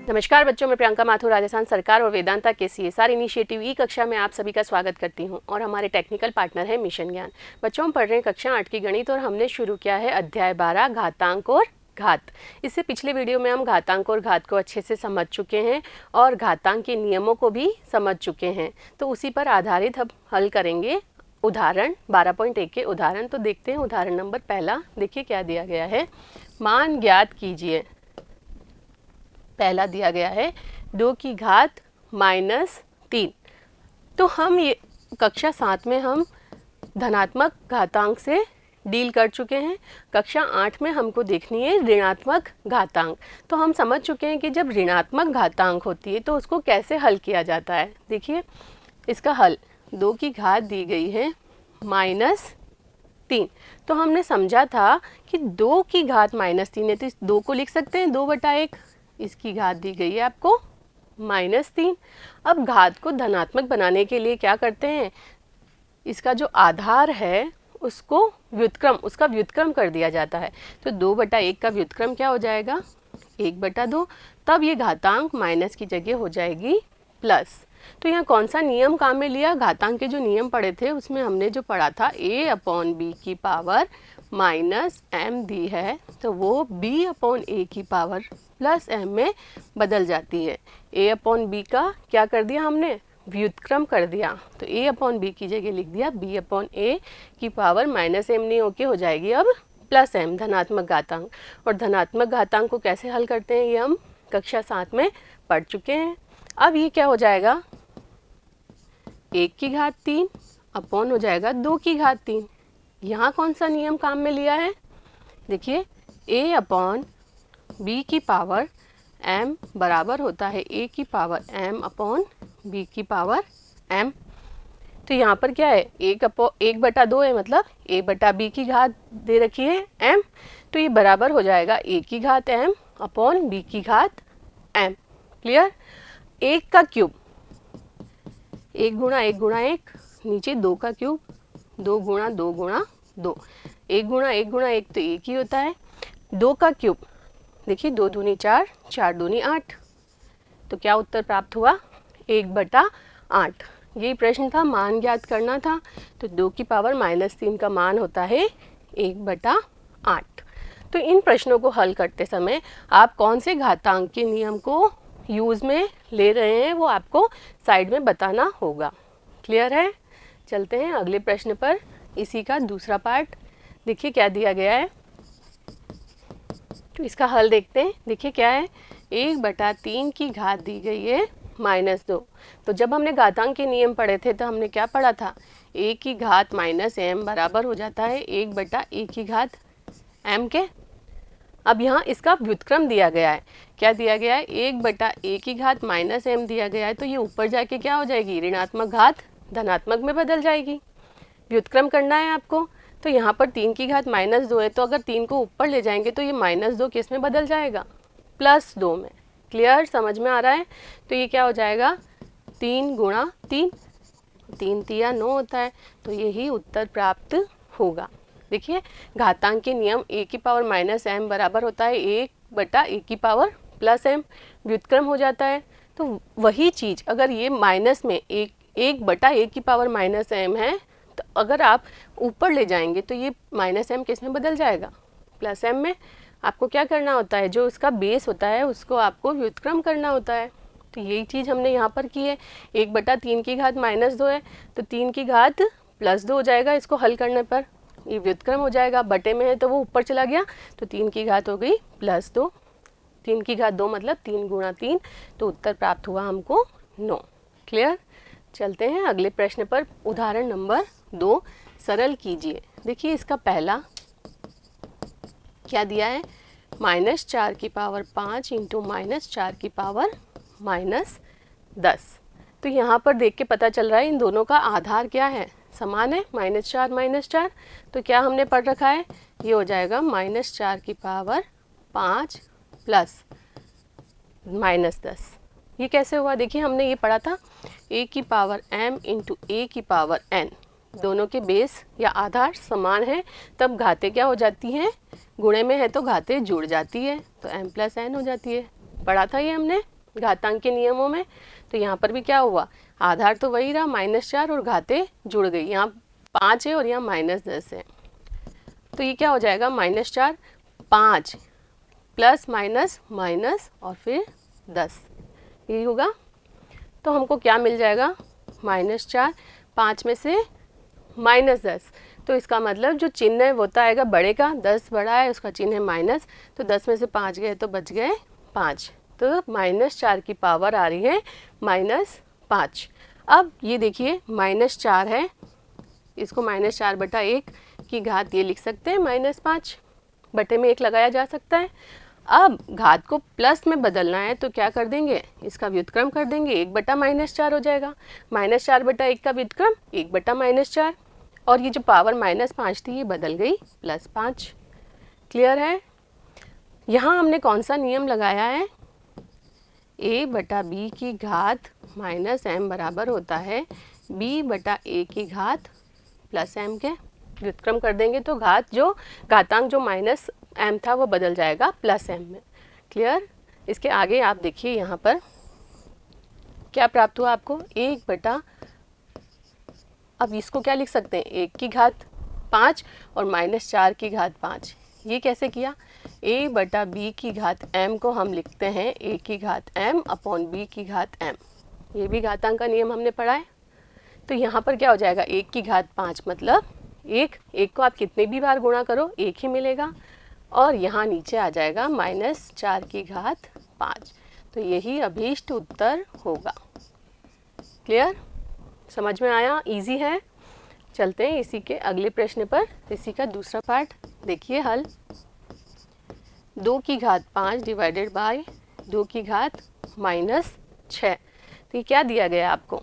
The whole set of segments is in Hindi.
नमस्कार बच्चों, मैं प्रियंका माथुर राजस्थान सरकार और वेदांता के CSR इनिशिएटिव ई कक्षा में आप सभी का स्वागत करती हूं और हमारे टेक्निकल पार्टनर है मिशन ज्ञान। बच्चों, हम पढ़ रहे हैं कक्षा 8 की गणित और हमने शुरू किया है अध्याय 12 घातांक और घात। इससे पिछले वीडियो में हम घातांक और घात को अच्छे से समझ चुके हैं और घातांक के नियमों को भी समझ चुके हैं। तो उसी पर आधारित हम हल करेंगे उदाहरण 12.1 के उदाहरण। तो देखते हैं उदाहरण नंबर पहला। देखिए क्या दिया गया है। मान ज्ञात कीजिए। पहला दिया गया है 2 की घात -3। तो हम ये कक्षा 7 में हम धनात्मक घातांक से डील कर चुके हैं। कक्षा 8 में हमको देखनी है ऋणात्मक घातांक। तो हम समझ चुके हैं कि जब ऋणात्मक घातांक होती है तो उसको कैसे हल किया जाता है। देखिए इसका हल 2 की घात दी गई है -3। तो हमने समझा था कि 2 की घात -3 है तो इस 2 को लिख सकते हैं 2/1। इसकी घात दी गई है आपको -3। अब घात को धनात्मक बनाने के लिए क्या करते हैं, इसका जो आधार है उसको उसका व्युत्क्रम कर दिया जाता है। तो 2/1 का व्युत्क्रम क्या हो जाएगा 1/2। तब ये घातांक माइनस की जगह हो जाएगी प्लस। तो यहाँ कौन सा नियम काम में लिया, घातांक के जो नियम पढ़े थे उसमें हमने जो पढ़ा था a/b की पावर -m दी है तो वो b/a की पावर +m में बदल जाती है। a/b का क्या कर दिया हमने, व्युत्क्रम कर दिया। तो a/b की जगह लिख दिया b/a की पावर -m नहीं होके हो जाएगी अब +m, धनात्मक घातांक। और धनात्मक घातांक को कैसे हल करते हैं ये हम कक्षा 7 में पढ़ चुके हैं। अब ये क्या हो जाएगा 1 की घात 3 अपॉन हो जाएगा 2 की घात 3। यहाँ कौन सा नियम काम में लिया है, देखिए a/b की पावर m बराबर होता है a की पावर m/b की पावर m। तो यहाँ पर क्या है 1/2 है, मतलब a/b की घात दे रखी है m। तो ये बराबर हो जाएगा a की घात m/b की घात m। क्लियर। 1 का क्यूब 1 गुणा 1 गुणा 1, नीचे 2 का क्यूब 2 गुणा 2 गुणा 2। 1 गुणा 1 गुणा 1 तो 1 ही होता है। 2 का क्यूब देखिए 2 दूनी 4, 4 दूनी 8। तो क्या उत्तर प्राप्त हुआ 1/8। यही प्रश्न था, मान ज्ञात करना था। तो 2 की पावर -3 का मान होता है 1/8। तो इन प्रश्नों को हल करते समय आप कौन से घातांक के नियम को यूज़ में ले रहे हैं वो आपको साइड में बताना होगा। क्लियर है। चलते हैं अगले प्रश्न पर, इसी का दूसरा पार्ट। देखिए क्या दिया गया है, तो इसका हल देखते हैं। देखिए क्या है 1/3 की घात दी गई है -2। तो जब हमने घातांक के नियम पढ़े थे तो हमने क्या पढ़ा था, a की घात -m बराबर हो जाता है 1/a की घात m के। अब यहाँ इसका व्युत्क्रम दिया गया है। क्या दिया गया है 1/a की घात -m दिया गया है। तो ये ऊपर जाके क्या हो जाएगी, ऋणात्मक घात धनात्मक में बदल जाएगी। व्युत्क्रम करना है आपको। तो यहाँ पर 3 की घात -2 है, तो अगर 3 को ऊपर ले जाएंगे तो ये -2 किस में बदल जाएगा, +2 में। क्लियर, समझ में आ रहा है। तो ये क्या हो जाएगा 3 गुणा 3, 3 तिया 9 होता है। तो यही उत्तर प्राप्त होगा। देखिए घातांक के नियम a की पावर -m बराबर होता है 1/a की पावर +m, व्युत्क्रम हो जाता है। तो वही चीज़ अगर ये माइनस में 1/a की पावर -m है, तो अगर आप ऊपर ले जाएंगे तो ये -m किस में बदल जाएगा, +m में। आपको क्या करना होता है, जो उसका बेस होता है उसको आपको व्युत्क्रम करना होता है। तो यही चीज़ हमने यहाँ पर की है। 1/3 की घात -2 है तो 3 की घात +2 हो जाएगा। इसको हल करने पर ये व्युत्क्रम हो जाएगा, बटे में है तो वो ऊपर चला गया, तो 3 की घात हो गई +2। 3 की घात 2 मतलब 3 गुणा 3। तो उत्तर प्राप्त हुआ हमको 9। क्लियर। चलते हैं अगले प्रश्न पर। उदाहरण नंबर 2 सरल कीजिए। देखिए इसका पहला क्या दिया है, -4 की पावर 5 इंटू -4 की पावर -10। तो यहाँ पर देख के पता चल रहा है इन दोनों का आधार क्या है, समान है, -4 -4। तो क्या हमने पढ़ रखा है, ये हो जाएगा -4 की पावर 5 प्लस -10। ये कैसे हुआ, देखिए हमने ये पढ़ा था a की पावर m इंटू a की पावर n, दोनों के बेस या आधार समान है तब घातें क्या हो जाती हैं, गुणे में है तो घातें जुड़ जाती है, तो m प्लस n हो जाती है। पढ़ा था ये हमने। घातांक के नियमों में। तो यहाँ पर भी क्या हुआ, आधार तो वही रहा -4 और घातें जुड़ गई। यहाँ 5 है और यहाँ -10 है, तो ये क्या हो जाएगा -4 5 प्लस माइनस माइनस और फिर 10, यही होगा। तो हमको क्या मिल जाएगा, -4 5 में से -10, तो इसका मतलब जो चिन्ह है वो तो आएगा बड़े का, 10 बड़ा है उसका चिन्ह है माइनस, तो 10 में से 5 गए तो बच गए 5, तो -4 की पावर आ रही है -5। अब ये देखिए -4 है, इसको -4/1 की घात ये लिख सकते हैं -5, बटे में 1 लगाया जा सकता है। अब घात को प्लस में बदलना है तो क्या कर देंगे, इसका व्युत्क्रम कर देंगे, 1/-4 हो जाएगा। -4/1 का व्युत्क्रम 1/-4, और ये जो पावर -5 थी ये बदल गई +5। क्लियर है। यहाँ हमने कौन सा नियम लगाया है, a/b की घात -m बराबर होता है b/a की घात +m के। व्युत्क्रम कर देंगे तो घातांक जो -m था वो बदल जाएगा +m में। क्लियर। इसके आगे आप देखिए यहाँ पर क्या प्राप्त हुआ आपको, अब इसको क्या लिख सकते हैं, 1 की घात 5 और -4 की घात 5। ये कैसे किया, a/b की घात m को हम लिखते हैं a की घात m अपॉन b की घात m। ये भी घातांक का नियम हमने पढ़ा है। तो यहाँ पर क्या हो जाएगा, 1 की घात 5 मतलब 1 को आप कितने भी बार गुणा करो 1 ही मिलेगा, और यहाँ नीचे आ जाएगा -4 की घात 5। तो यही अभीष्ट उत्तर होगा। क्लियर, समझ में आया, इजी है। चलते हैं इसी के अगले प्रश्न पर, इसी का दूसरा पार्ट देखिए हल। 2 की घात 5 डिवाइडेड बाय 2 की घात -6। तो ये क्या दिया गया आपको,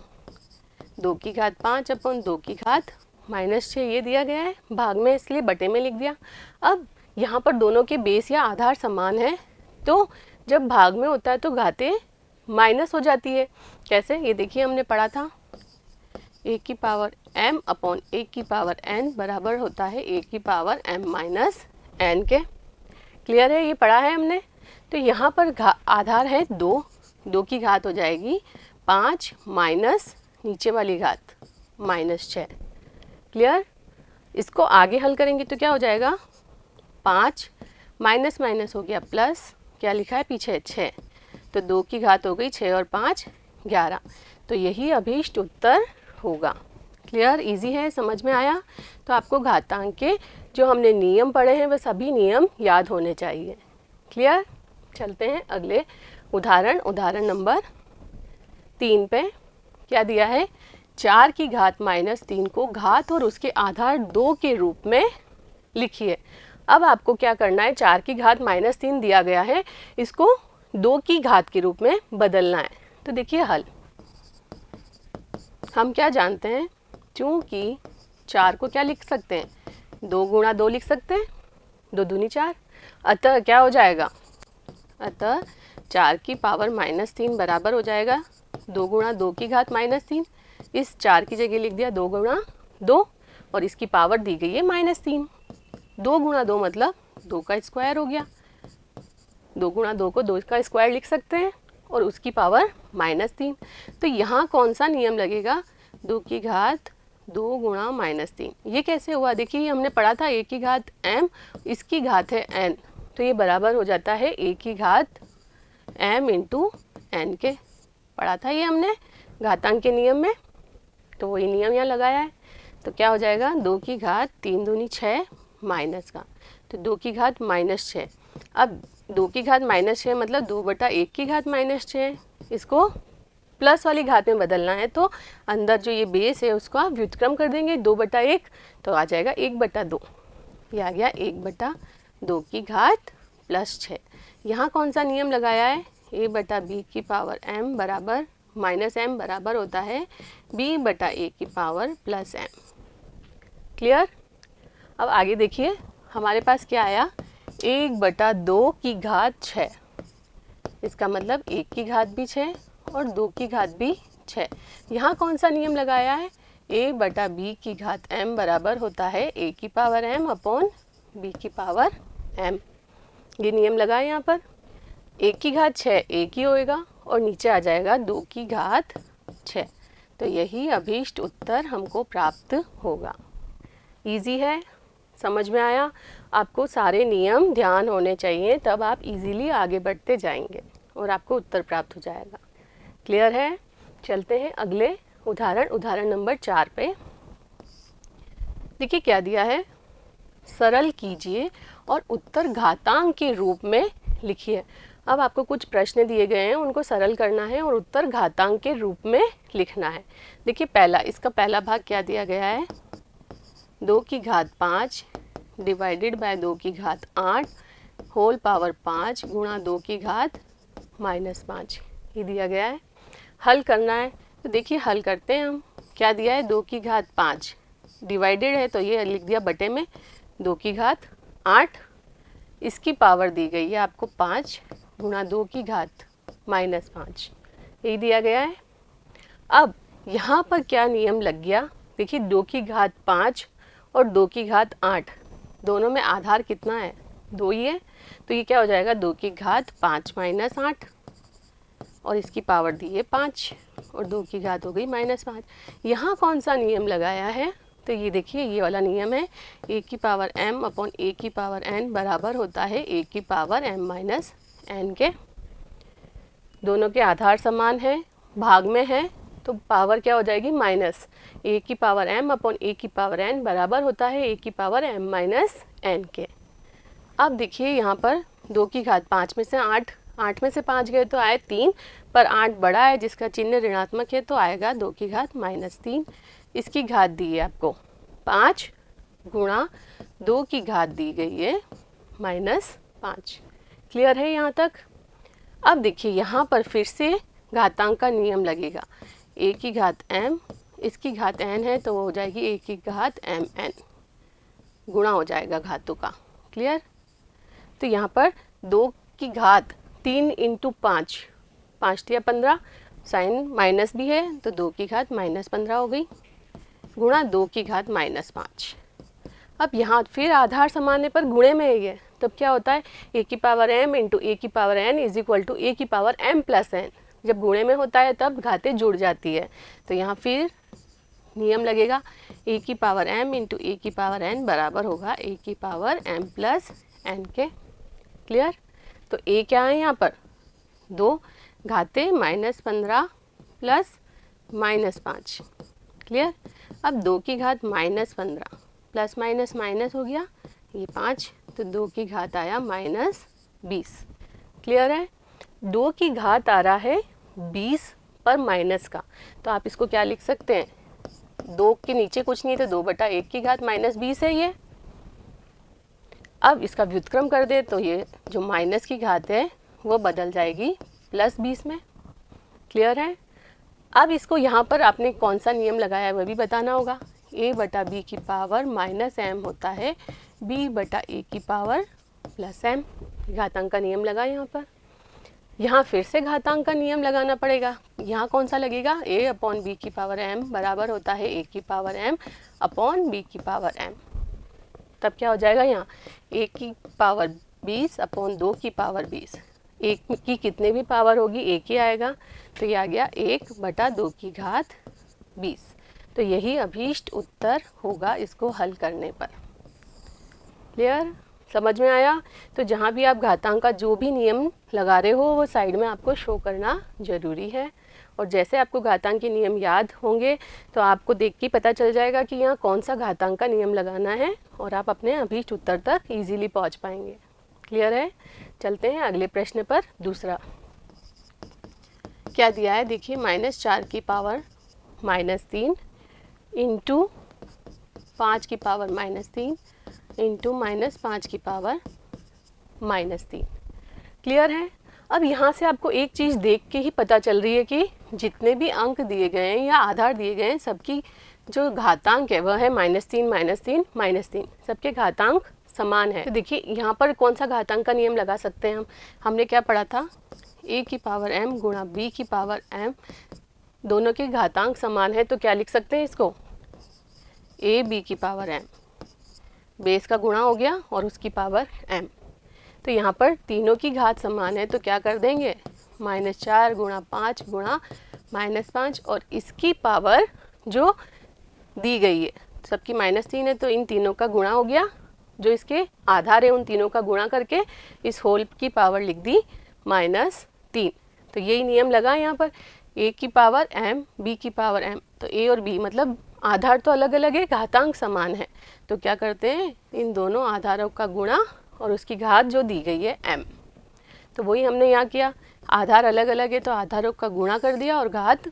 2 की घात 5 अपन 2 की घात -6 ये दिया गया है, भाग में इसलिए बटे में लिख दिया। अब यहाँ पर दोनों के बेस या आधार समान है, तो जब भाग में होता है तो घातें माइनस हो जाती है। कैसे, ये देखिए हमने पढ़ा था, 1 की पावर m अपॉन 1 की पावर n बराबर होता है 1 की पावर m माइनस n के। क्लियर है, ये पढ़ा है हमने। तो यहाँ पर आधार है 2 की घात हो जाएगी 5 माइनस नीचे वाली घात -6। क्लियर। इसको आगे हल करेंगे तो क्या हो जाएगा, 5 माइनस माइनस हो गया प्लस, क्या लिखा है पीछे 6, तो 2 की घात हो गई 6 और 5 11। तो यही अभीष्ट उत्तर होगा। क्लियर, इजी है, समझ में आया। तो आपको घातांक के जो हमने नियम पढ़े हैं वह सभी नियम याद होने चाहिए। क्लियर। चलते हैं अगले उदाहरण नंबर 3 पे। क्या दिया है, 4 की घात -3 को घात और उसके आधार 2 के रूप में लिखिए। अब आपको क्या करना है, 4 की घात -3 दिया गया है, इसको 2 की घात के रूप में बदलना है। तो देखिए हल, हम क्या जानते हैं, चूँकि 4 को क्या लिख सकते हैं, 2 गुणा 2 लिख सकते हैं, 2 दूनी 4। अतः क्या हो जाएगा, अतः 4 की पावर -3 बराबर हो जाएगा 2 गुणा 2 की घात -3। इस 4 की जगह लिख दिया 2 गुणा 2 और इसकी पावर दी गई है -3। 2 गुणा 2 मतलब 2 का स्क्वायर हो गया, 2 गुणा 2 को 2 का स्क्वायर लिख सकते हैं और उसकी पावर -3। तो यहाँ कौन सा नियम लगेगा, 2 की घात 2 गुणा -3। ये कैसे हुआ, देखिए हमने पढ़ा था 1 की घात m, इसकी घात है n, तो ये बराबर हो जाता है 1 की घात m इंटू n के। पढ़ा था ये हमने घातांक के नियम में, तो वही नियम यहाँ लगाया है। तो क्या हो जाएगा, 2 की घात 3 दूनी 6 माइनस का, तो 2 की घात -6। अब 2 की घात -6 मतलब 2/1 की घात -6, इसको प्लस वाली घात में बदलना है, तो अंदर जो ये बेस है उसको आप व्युत्क्रम कर देंगे 2/1, तो आ जाएगा 1/2। ये आ गया 1/2 की घात +6। यहाँ कौन सा नियम लगाया है, a/b की पावर m बराबर -m बराबर होता है b/a की पावर +m। क्लियर। अब आगे देखिए हमारे पास क्या आया, 1/2 की घात 6, इसका मतलब 1 की घात भी 6 और 2 की घात भी 6। यहाँ कौन सा नियम लगाया है, a/b की घात m बराबर होता है a की पावर m अपॉन b की पावर m। ये नियम लगाए यहाँ पर, 1 की घात 6 1 ही होएगा और नीचे आ जाएगा 2 की घात 6। तो यही अभीष्ट उत्तर हमको प्राप्त होगा। इजी है, समझ में आया? आपको सारे नियम ध्यान होने चाहिए, तब आप इजीली आगे बढ़ते जाएंगे और आपको उत्तर प्राप्त हो जाएगा। क्लियर है? चलते हैं अगले उदाहरण नंबर 4 पे। देखिए क्या दिया है, सरल कीजिए और उत्तर घातांक के रूप में लिखिए। अब आपको कुछ प्रश्न दिए गए हैं, उनको सरल करना है और उत्तर घातांक के रूप में लिखना है। देखिए इसका पहला भाग क्या दिया गया है, 2 की घात 5 डिवाइडेड बाय 2 की घात 8 होल पावर 5 गुणा 2 की घात -5 ये दिया गया है। हल करना है, तो देखिए हल करते हैं हम। क्या दिया है, 2 की घात 5 डिवाइडेड है तो ये लिख दिया बटे में 2 की घात 8, इसकी पावर दी गई है आपको 5 गुणा 2 की घात -5 ये दिया गया है। अब यहाँ पर क्या नियम लग गया, देखिए 2 की घात 5 और 2 की घात 8 दोनों में आधार कितना है, 2 ही है। तो ये क्या हो जाएगा, 2 की घात 5 - 8 और इसकी पावर दी है 5 और 2 की घात हो गई -5। यहाँ कौन सा नियम लगाया है, तो ये देखिए ये वाला नियम है, a की पावर m अपॉन a की पावर n बराबर होता है a की पावर m माइनस n के। दोनों के आधार समान है, भाग में है, तो पावर क्या हो जाएगी माइनस। a की पावर m अपॉन a की पावर n बराबर होता है a की पावर m माइनस n के। अब देखिए यहाँ पर 2 की घात 5 में से 8 में से 5 गए तो आए 3, पर 8 बड़ा है जिसका चिन्ह ऋणात्मक है तो आएगा 2 की घात -3। इसकी घात दी है आपको 5 गुणा 2 की घात दी गई है -5। क्लियर है यहाँ तक? अब देखिए यहाँ पर फिर से घातांक का नियम लगेगा, a की घात m इसकी घात n है तो वो हो जाएगी a की घात mn, गुणा हो जाएगा घातों का। क्लियर? तो यहाँ पर 2 की घात 3 × 5 5 × 15 साइन माइनस भी है तो 2 की घात -15 हो गई गुणा 2 की घात -5। अब यहाँ फिर आधार समान है पर गुणे में ही है, तब क्या होता है a की पावर m इंटू a की power n is equal to a की पावर m प्लस n। जब गुणे में होता है तब घातें जुड़ जाती है, तो यहाँ फिर नियम लगेगा a की पावर m इंटू a की पावर n बराबर होगा a की पावर m प्लस n के। क्लियर? तो a क्या है यहाँ पर 2 घातें -15 प्लस -5। क्लियर? अब 2 की घात -15 प्लस माइनस माइनस हो गया ये 5, तो 2 की घात आया -20। क्लियर है? 2 की घात आ रहा है 20 पर माइनस का, तो आप इसको क्या लिख सकते हैं, 2 के नीचे कुछ नहीं है तो 2/1 की घात -20 है ये। अब इसका व्युत्क्रम कर दे तो ये जो माइनस की घात है वो बदल जाएगी +20 में। क्लियर है? अब इसको यहाँ पर आपने कौन सा नियम लगाया है वह भी बताना होगा। a/b की पावर -m होता है b/a की पावर +m। घातांक का नियम लगा यहाँ पर। यहाँ फिर से घातांक का नियम लगाना पड़ेगा। यहाँ कौन सा लगेगा, a/b की पावर m बराबर होता है a की पावर m अपॉन b की पावर m। तब क्या हो जाएगा, यहाँ a की पावर 20 अपॉन 2 की पावर 20। एक की कितने भी पावर होगी एक ही आएगा, तो ये आ गया 1/2 की घात 20। तो यही अभीष्ट उत्तर होगा इसको हल करने पर। क्लियर? समझ में आया? तो जहाँ भी आप घातांक का जो भी नियम लगा रहे हो वो साइड में आपको शो करना ज़रूरी है। और जैसे आपको घातांक के नियम याद होंगे तो आपको देख के पता चल जाएगा कि यहाँ कौन सा घातांक का नियम लगाना है और आप अपने अभीष्ट उत्तर तक ईजीली पहुँच पाएंगे। क्लियर है? चलते हैं अगले प्रश्न पर। दूसरा क्या दिया है, देखिए -4 की पावर -3 इंटू 5 की पावर -3 इंटू -5 की पावर -3। क्लियर है? अब यहाँ से आपको एक चीज़ देख के ही पता चल रही है कि जितने भी अंक दिए गए हैं या आधार दिए गए हैं सबकी जो घातांक है वह है -3 -3 -3, सबके घातांक समान है। तो देखिए यहाँ पर कौन सा घातांक का नियम लगा सकते हैं हमने क्या पढ़ा था, a की पावर m गुणा b की पावर m, दोनों के घातांक समान है तो क्या लिख सकते हैं इसको, a b की पावर m, बेस का गुणा हो गया और उसकी पावर m। तो यहाँ पर तीनों की घात समान है तो क्या कर देंगे -4 गुणा 5 गुणा -5 और इसकी पावर जो दी गई है, सबकी -3 है तो इन तीनों का गुणा हो गया, जो इसके आधार है उन तीनों का गुणा करके इस होल की पावर लिख दी -3। तो यही नियम लगा यहाँ पर, a की पावर m b की पावर m। तो a और b मतलब आधार तो अलग अलग है, घातांक समान है, तो क्या करते हैं इन दोनों आधारों का गुणा और उसकी घात जो दी गई है m। तो वही हमने यहाँ किया, आधार अलग अलग है तो आधारों का गुणा कर दिया और घात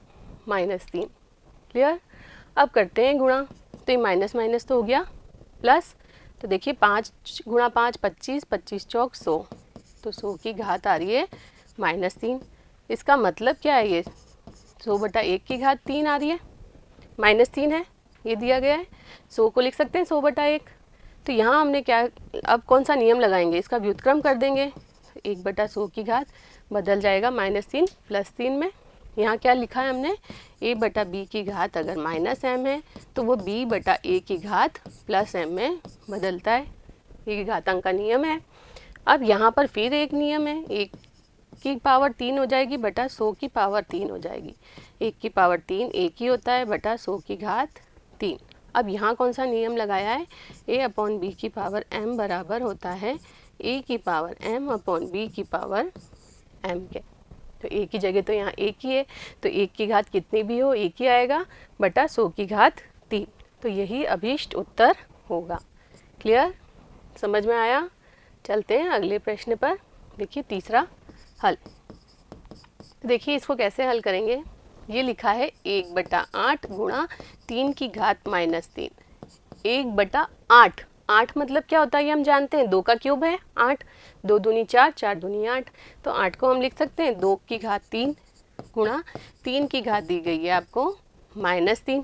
-3। क्लियर। अब करते हैं गुणा, तो ये माइनस माइनस तो हो गया प्लस, तो देखिए 5 गुणा 5 25, 25 चौक 100, तो 100 की घात आ रही है -3। इसका मतलब क्या है, ये 100/1 की घात 3 आ रही है, -3 है ये दिया गया है, 100 को लिख सकते हैं 100/1। तो यहाँ हमने क्या, अब कौन सा नियम लगाएंगे, इसका व्युत्क्रम कर देंगे, 1/100 की घात बदल जाएगा -3 +3 में। यहाँ क्या लिखा है हमने, a/b की घात अगर -m है तो वो b/a की घात +m में बदलता है, ये घातांक का नियम है। अब यहाँ पर फिर एक नियम है, 1 की पावर 3 हो जाएगी बटा 100 की पावर 3 हो जाएगी, 1 की पावर 3 1 ही होता है बटा 100 की घात 3। अब यहाँ कौन सा नियम लगाया है, a/b की पावर m बराबर होता है a की पावर m/b की पावर m के। तो a की जगह तो यहाँ 1 ही है, तो 1 की घात कितनी भी हो 1 ही आएगा बटा 100 की घात 3। तो यही अभीष्ट उत्तर होगा। क्लियर, समझ में आया। चलते हैं अगले प्रश्न पर। देखिए तीसरा हल, तो देखिए इसको कैसे हल करेंगे। ये लिखा है 1/8 गुणा 3 की घात -3। 1/8, 8 मतलब क्या होता है ये हम जानते हैं, 2 का क्यूब है 8, 2 दूनी 4, 4 दूनी 8, तो 8 को हम लिख सकते हैं 2 की घात 3 गुणा 3 की घात दी गई है आपको -3।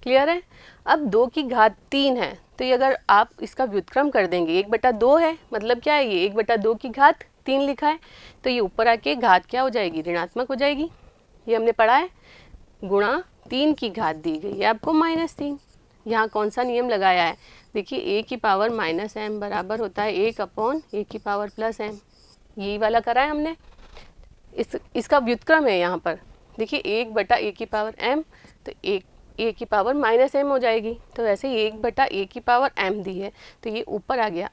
क्लियर है। अब 2 की घात 3 है तो ये अगर आप इसका व्युत्क्रम कर देंगे, 1/2 है मतलब क्या है, ये 1/2 की घात 3 लिखा है, तो ये ऊपर आके घात क्या हो जाएगी, ऋणात्मक हो जाएगी, ये हमने पढ़ा है, गुणा 3 की घात दी गई है आपको -3। यहाँ कौन सा नियम लगाया है, देखिए a की पावर -m बराबर होता है 1/a की पावर +m, यही वाला करा है हमने। इसका व्युत्क्रम है यहाँ पर, देखिए 1/a की पावर m, तो a की पावर -m हो जाएगी, तो वैसे ही 1/a की पावर m दी है तो ये ऊपर आ गया,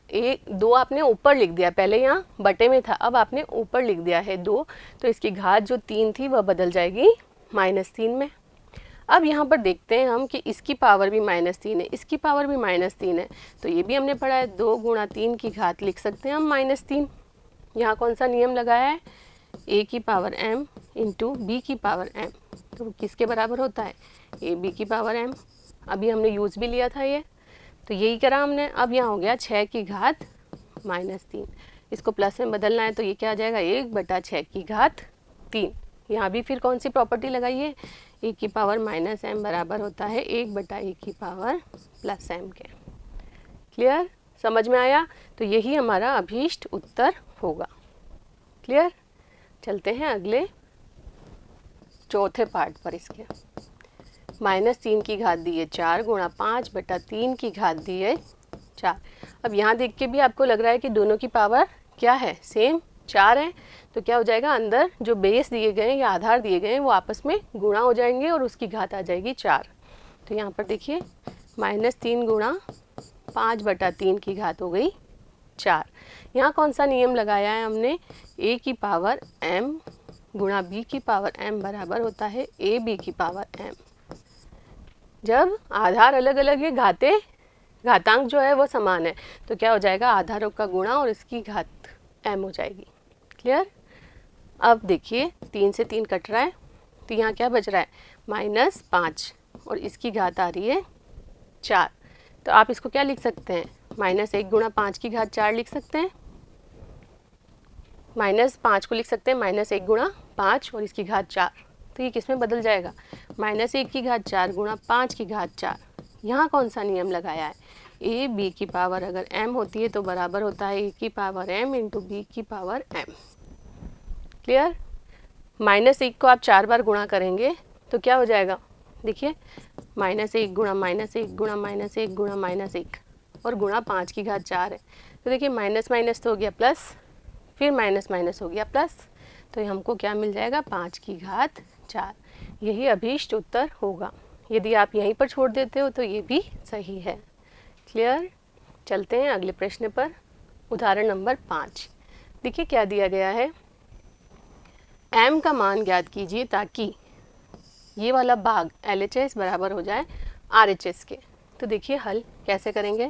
2 आपने ऊपर लिख दिया, पहले यहाँ बटे में था अब आपने ऊपर लिख दिया है 2, तो इसकी घात जो 3 थी वह बदल जाएगी -3 में। अब यहाँ पर देखते हैं हम कि इसकी पावर भी -3 है, इसकी पावर भी -3 है, तो ये भी हमने पढ़ा है 2 गुणा 3 की घात लिख सकते हैं हम -3। यहाँ कौन सा नियम लगाया है, a की पावर m इंटू b की पावर m, तो किसके बराबर होता है, ab की पावर m। अभी हमने यूज़ भी लिया था ये, तो यही करा हमने। अब यहाँ हो गया 6 की घात -3, इसको प्लस में बदलना है तो ये क्या आ जाएगा 1/6 की घात 3। यहाँ भी फिर कौन सी प्रॉपर्टी लगाई है, a की पावर -m बराबर होता है 1/a की पावर +m के। क्लियर, समझ में आया। तो यही हमारा अभीष्ट उत्तर होगा। क्लियर, चलते हैं अगले चौथे पार्ट पर। इसके -3 की घात दी है 4 गुणा 5/3 की घात दी है 4। अब यहाँ देख के भी आपको लग रहा है कि दोनों की पावर क्या है, सेम 4 है, तो क्या हो जाएगा, अंदर जो बेस दिए गए या आधार दिए गए हैं वो आपस में गुणा हो जाएंगे और उसकी घात आ जाएगी 4। तो यहाँ पर देखिए -3 गुणा 5/3 की घात हो गई 4। यहाँ कौन सा नियम लगाया है हमने, a की पावर m गुणा b की पावर m बराबर होता है ab की पावर m। जब आधार अलग अलग है, घातांक जो है वो समान है, तो क्या हो जाएगा, आधारों का गुणा और इसकी घात m हो जाएगी। क्लियर। अब देखिए 3 से 3 कट रहा है, तो यहाँ क्या बच रहा है, -5 और इसकी घात आ रही है 4, तो आप इसको क्या लिख सकते हैं, -1 गुणा 5 की घात 4 लिख सकते हैं, -5 को लिख सकते हैं -1 गुणा 5 और इसकी घात 4, तो ये किस में बदल जाएगा, -1 की घात 4 गुणा 5 की घात 4। यहाँ कौन सा नियम लगाया है, a b की पावर अगर m होती है तो बराबर होता है a की पावर m इंटू b की पावर m। क्लियर। -1 को आप 4 बार गुणा करेंगे तो क्या हो जाएगा, देखिए -1 गुणा -1 गुणा -1 गुणा -1 और गुणा 5 की घात 4 है, तो देखिए माइनस माइनस तो हो गया प्लस, फिर माइनस माइनस हो गया प्लस, तो हमको क्या मिल जाएगा 5 की घात 4। यही अभीष्ट उत्तर होगा। यदि आप यहीं पर छोड़ देते हो तो ये भी सही है। क्लियर? चलते हैं अगले प्रश्न पर। उदाहरण नंबर 5। देखिए क्या दिया गया है, m का मान ज्ञात कीजिए ताकि ये वाला भाग LHS बराबर हो जाए RHS के। तो देखिए हल कैसे करेंगे।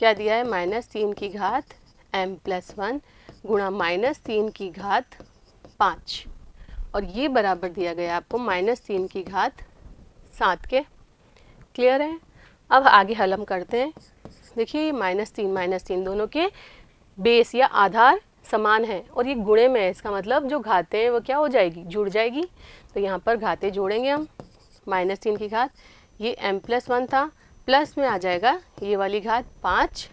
क्या दिया है, -3 की घात m+1 गुणा -3 की घात 5, और ये बराबर दिया गया आपको -3 की घात 7 के। क्लियर है? अब आगे हल हम करते हैं। देखिए -3 दोनों के बेस या आधार समान है और ये गुणे में है, इसका मतलब जो घातें हैं वो क्या हो जाएगी, जुड़ जाएगी। तो यहाँ पर घातें जोड़ेंगे हम। -3 की घात, ये m+1 था, प्लस में आ जाएगा ये वाली घात 5,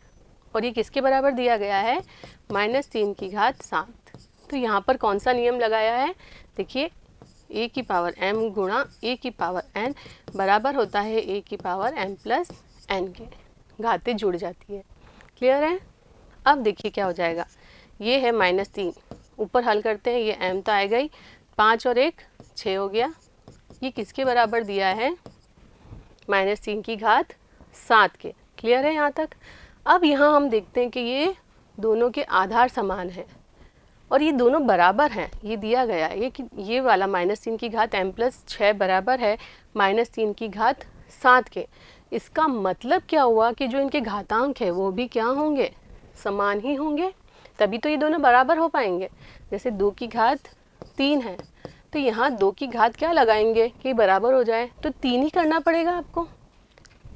और ये किसके बराबर दिया गया है, -3 की घात 7। तो यहाँ पर कौन सा नियम लगाया है, देखिए a की पावर m गुणा a की पावर n बराबर होता है a की पावर m+n के। घातें जुड़ जाती है। क्लियर है? अब देखिए क्या हो जाएगा, ये है -3, ऊपर हल करते हैं, ये m तो आएगा ही, 5 और 1 6 हो गया। ये किसके बराबर दिया है, -3 की घात 7 के। क्लियर है यहाँ तक? अब यहाँ हम देखते हैं कि ये दोनों के आधार समान हैं और ये दोनों बराबर हैं। ये दिया गया है ये वाला -3 की घात m+6 बराबर है -3 की घात 7 के। इसका मतलब क्या हुआ कि जो इनके घातांक है वो भी क्या होंगे, समान ही होंगे, तभी तो ये दोनों बराबर हो पाएंगे। जैसे 2 की घात 3 है तो यहाँ 2 की घात क्या लगाएंगे कि बराबर हो जाए, तो 3 ही करना पड़ेगा आपको।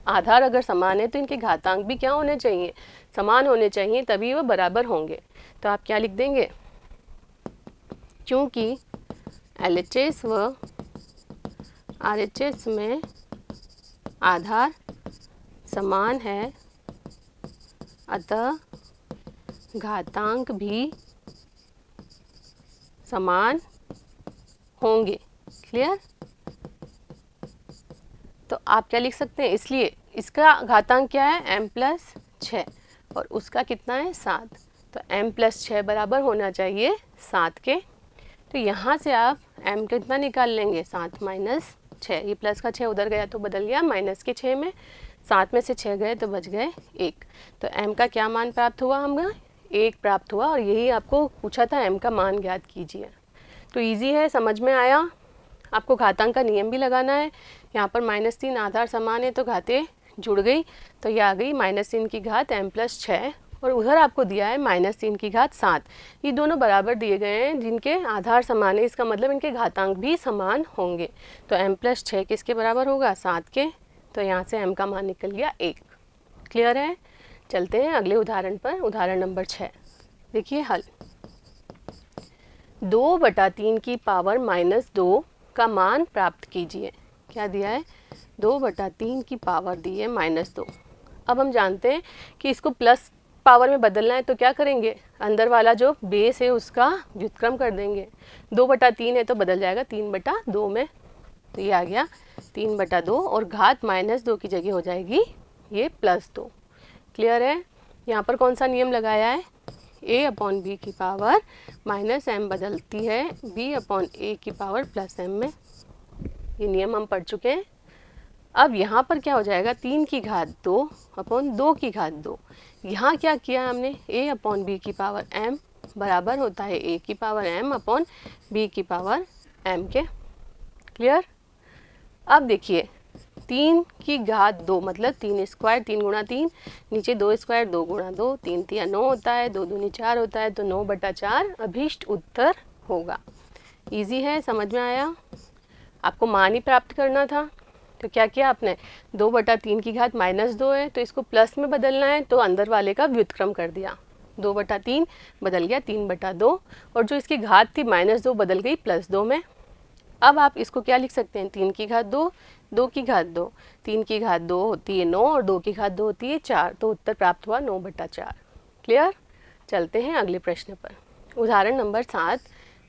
आधार अगर समान है तो इनके घातांक भी क्या होने चाहिए, समान होने चाहिए, तभी वो बराबर होंगे। तो आप क्या लिख देंगे, क्योंकि LHS व RHS में आधार समान है अतः घातांक भी समान होंगे। क्लियर? तो आप क्या लिख सकते हैं, इसलिए इसका घातांक क्या है m+6 और उसका कितना है 7, तो m+6 बराबर होना चाहिए 7 के। तो यहाँ से आप m कितना निकाल लेंगे, 7 - 6, ये प्लस का 6 उधर गया तो बदल गया माइनस के 6 में, 7 में से 6 गए तो बच गए 1। तो m का क्या मान प्राप्त हुआ, हमें 1 प्राप्त हुआ, और यही आपको पूछा था m का मान ज्ञात कीजिए। तो इजी है, समझ में आया। आपको घातांक का नियम भी लगाना है। यहाँ पर -3 आधार समान है तो घातें जुड़ गई, तो ये आ गई -3 की घात m+6, और उधर आपको दिया है -3 की घात 7। ये दोनों बराबर दिए गए हैं जिनके आधार समान है, इसका मतलब इनके घातांक भी समान होंगे। तो m+6 किसके बराबर होगा, 7 के। तो यहाँ से m का मान निकल गया 1। क्लियर है? चलते हैं अगले उदाहरण पर। उदाहरण नंबर 6। देखिए हल, 2/3 की पावर -2 का मान प्राप्त कीजिए। क्या दिया है, 2/3 की पावर दी है -2। अब हम जानते हैं कि इसको प्लस पावर में बदलना है तो क्या करेंगे, अंदर वाला जो बेस है उसका व्युत्क्रम कर देंगे। 2/3 है तो बदल जाएगा 3/2 में, तो ये आ गया 3/2, और घात -2 की जगह हो जाएगी ये +2। क्लियर है? यहाँ पर कौन सा नियम लगाया है, a/b की पावर -m बदलती है b/a की पावर +m में। ये नियम हम पढ़ चुके हैं। अब यहाँ पर क्या हो जाएगा, 3 की घात 2/2 की घात 2। यहाँ क्या किया हमने, a/b की पावर m बराबर होता है a की पावर m/b की पावर m के। क्लियर? अब देखिए 3 की घात 2 मतलब 3 स्क्वायर, 3 गुणा 3, नीचे 2 स्क्वायर, 2 गुणा 2, 3 3 9 होता है, 2 दूनी 4 होता है, तो 9/4 अभीष्ट उत्तर होगा। इजी है, समझ में आया। आपको मान ही प्राप्त करना था, तो क्या किया आपने, 2/3 की घात -2 है तो इसको प्लस में बदलना है, तो अंदर वाले का व्युत्क्रम कर दिया। 2/3 बदल गया 3/2, और जो इसकी घात थी -2 बदल गई +2 में। अब आप इसको क्या लिख सकते हैं, 3 की घात 2, 2 की घात 2, 3 की घात 2 होती है 9 और 2 की घात 2 होती है 4, तो उत्तर प्राप्त हुआ 9/4। क्लियर? चलते हैं अगले प्रश्न पर। उदाहरण नंबर 7,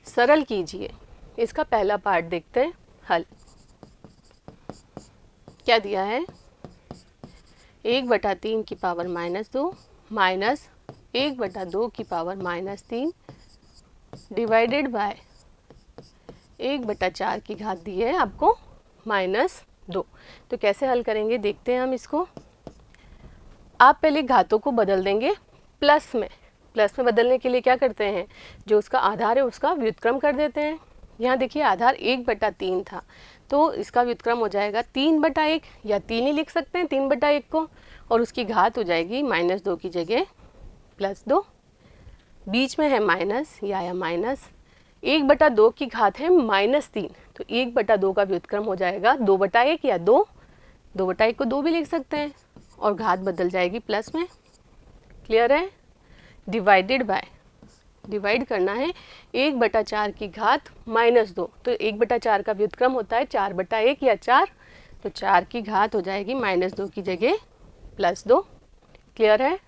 सरल कीजिए। इसका पहला पार्ट देखते हैं, हल। क्या दिया है, 1/3 की पावर -2 माइनस 1/2 की पावर -3 डिवाइडेड बाय 1/4 की घात दी है आपको -2। तो कैसे हल करेंगे देखते हैं हम इसको। आप पहले घातों को बदल देंगे प्लस में। प्लस में बदलने के लिए क्या करते हैं, जो उसका आधार है उसका व्युत्क्रम कर देते हैं। यहाँ देखिए आधार 1/3 था, तो इसका व्युत्क्रम हो जाएगा 3/1, या 3 ही लिख सकते हैं 3/1 को, और उसकी घात हो जाएगी -2 की जगह +2। बीच में है माइनस, या आया माइनस। 1/2 की घात है -3, तो 1/2 का व्युत्क्रम हो जाएगा 2/1 या 2। 2/1 को 2 भी लिख सकते हैं, और घात बदल जाएगी प्लस में। क्लियर है। डिवाइडेड बाय, डिवाइड करना है 1/4 की घात -2, तो 1/4 का व्युत्क्रम होता है 4/1 या 4, तो 4 की घात हो जाएगी -2 की जगह +2। क्लियर है।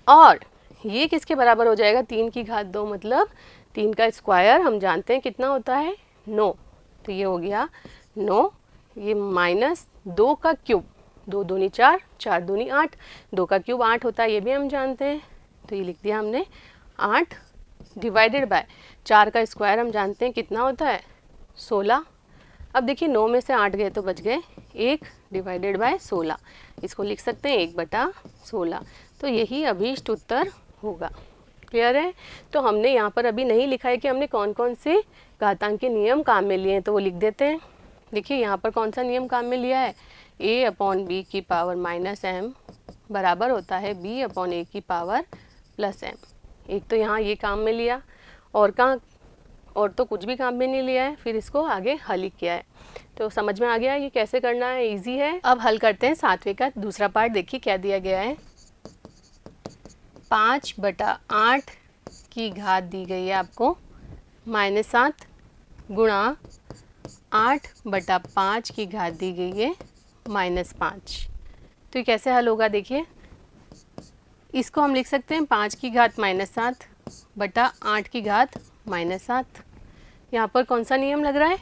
और ये किसके बराबर हो जाएगा, 3 की घात 2, मतलब 3 का स्क्वायर हम जानते हैं कितना होता है 9, तो ये हो गया 9। ये -2 का क्यूब, 2 दूनी 4, 4 दूनी 8, 2 का क्यूब 8 होता है, ये भी हम जानते हैं, तो ये लिख दिया हमने 8। डिवाइडेड बाय 4 का स्क्वायर हम जानते हैं कितना होता है 16। अब देखिए 9 में से 8 गए तो बच गए 1, डिवाइडेड बाय 16, इसको लिख सकते हैं 1/16। तो यही अभीष्ट उत्तर होगा। क्लियर है। तो हमने यहाँ पर अभी नहीं लिखा है कि हमने कौन कौन से घातांक के नियम काम में लिए हैं, तो वो लिख देते हैं। देखिए यहाँ पर कौन सा नियम काम में लिया है, a/b की पावर -m बराबर होता है b/a की पावर +m। एक तो यहाँ ये काम में लिया, और कहाँ, और तो कुछ भी काम में नहीं लिया है, फिर इसको आगे हल ही किया है। तो समझ में आ गया ये कैसे करना है, इजी है। अब हल करते हैं 7वें का दूसरा पार्ट। देखिए क्या दिया गया है, 5/8 की घात दी गई है आपको -7, गुणा 8/5 की घात दी गई है -5। तो ये कैसे हल होगा, देखिए इसको हम लिख सकते हैं 5 की घात -7 बटा 8 की घात -7। यहाँ पर कौन सा नियम लग रहा है,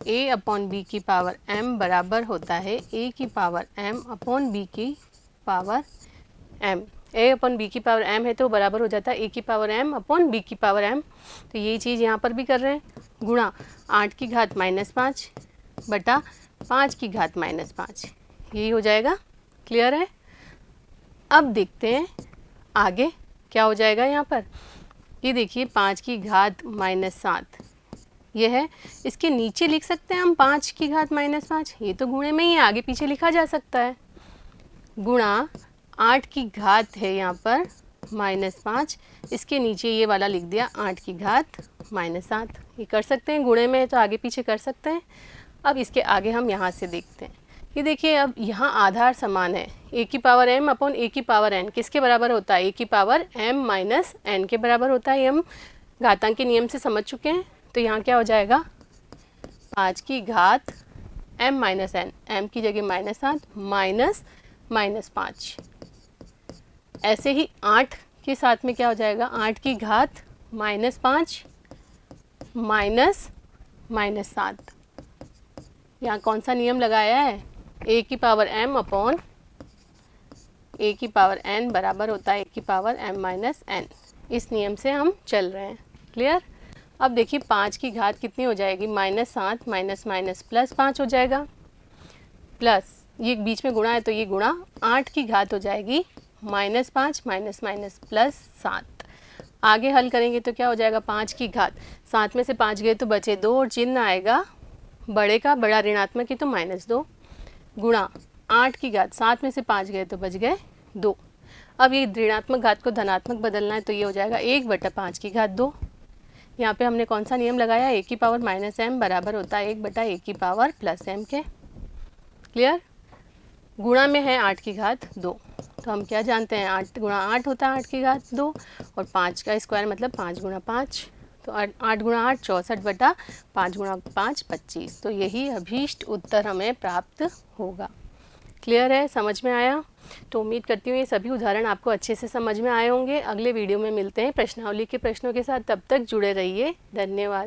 a/b की पावर m बराबर होता है a की पावर m/b की पावर m। a/b की पावर m है तो बराबर हो जाता है a की पावर m/b की पावर m। तो यही चीज़ यहाँ पर भी कर रहे हैं, गुणा 8 की घात -5 बटा 5 की घात -5, यही हो जाएगा। क्लियर है। अब देखते हैं आगे क्या हो जाएगा। यहाँ पर ये देखिए 5 की घात -7 ये है, इसके नीचे लिख सकते हैं हम 5 की घात -5, ये तो गुणे में ही आगे पीछे लिखा जा सकता है, गुणा 8 की घात है यहाँ पर -5, इसके नीचे ये वाला लिख दिया 8 की घात -7। ये कर सकते हैं, गुणे में है तो आगे पीछे कर सकते हैं। अब इसके आगे हम यहाँ से देखते हैं, ये देखिए अब यहाँ आधार समान है, a की पावर m/a की पावर n किसके बराबर होता है, a की पावर m - n के बराबर होता है। ये हम घातांक के नियम से समझ चुके हैं। तो यहाँ क्या हो जाएगा, 5 की घात m - n, m की जगह -7 -5। ऐसे ही 8 के साथ में क्या हो जाएगा, 8 की घात -5 -7। यहाँ कौन सा नियम लगाया है, a की पावर m/a की पावर n बराबर होता है a की पावर m - n। इस नियम से हम चल रहे हैं। क्लियर। अब देखिए 5 की घात कितनी हो जाएगी, -7 +5 हो जाएगा, प्लस ये बीच में गुणा है तो ये गुणा 8 की घात हो जाएगी -5 +7। आगे हल करेंगे तो क्या हो जाएगा, 5 की घात, 7 में से 5 गए तो बचे 2, और चिन्ह आएगा बड़े का, बड़ा ऋणात्मक ही तो -2, गुणा 8 की घात, 7 में से 5 गए तो बच गए 2। अब ये ऋणात्मक घात को धनात्मक बदलना है तो ये हो जाएगा 1/5 की घात 2। यहाँ पे हमने कौन सा नियम लगाया, a की पावर -m बराबर होता है 1/a की पावर +m के। क्लियर। गुणा में है 8 की घात 2, तो हम क्या जानते हैं, 8 गुणा 8 होता है 8 की घात 2, और 5 का स्क्वायर मतलब 5 गुणा 5, तो 8 गुणा 8 64 बटा 5 गुणा 5 25। तो यही अभीष्ट उत्तर हमें प्राप्त होगा। क्लियर है, समझ में आया। तो उम्मीद करती हूँ ये सभी उदाहरण आपको अच्छे से समझ में आए होंगे। अगले वीडियो में मिलते हैं प्रश्नावली के प्रश्नों के साथ, तब तक जुड़े रहिए। धन्यवाद।